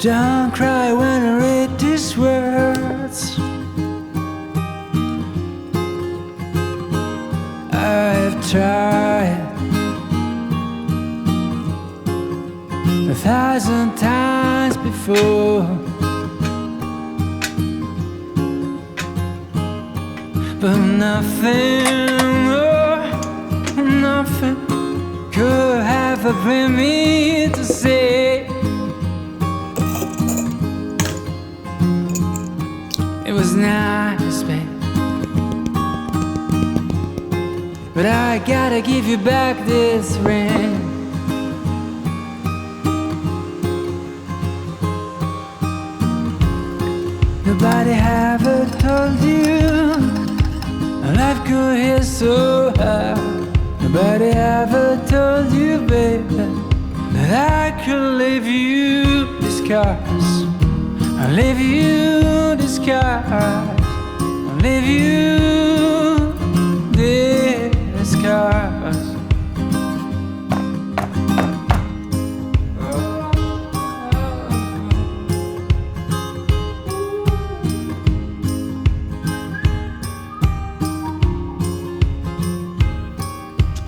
Don't cry when I read these words. I've tried 1,000 times before, but nothing, oh, nothing could ever bring me to say it was nice, babe. But I gotta give you back this ring. Nobody ever told you life could hit so high. Nobody ever told you, baby, that I could leave you these scars. I'll leave you these scars. I'll leave you these scars.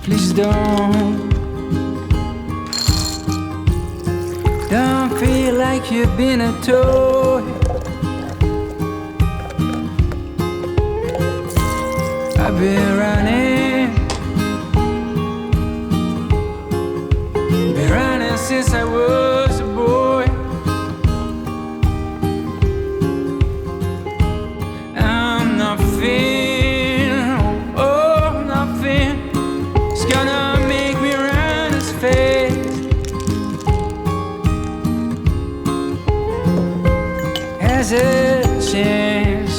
Please don't feel like you've been a toy. I've been running since I was a boy. I'm nothing, oh nothing. It's gonna make me run as fast as a chance.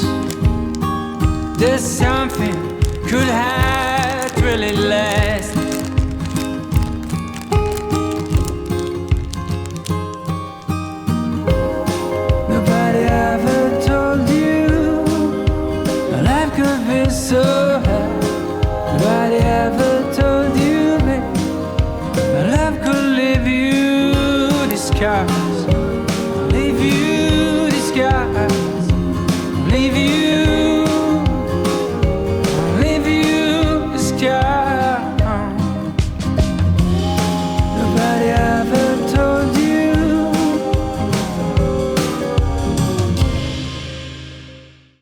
There's something could have really last. Nobody ever told you life could be so hard. Nobody ever told you, babe, my love could leave you these scars.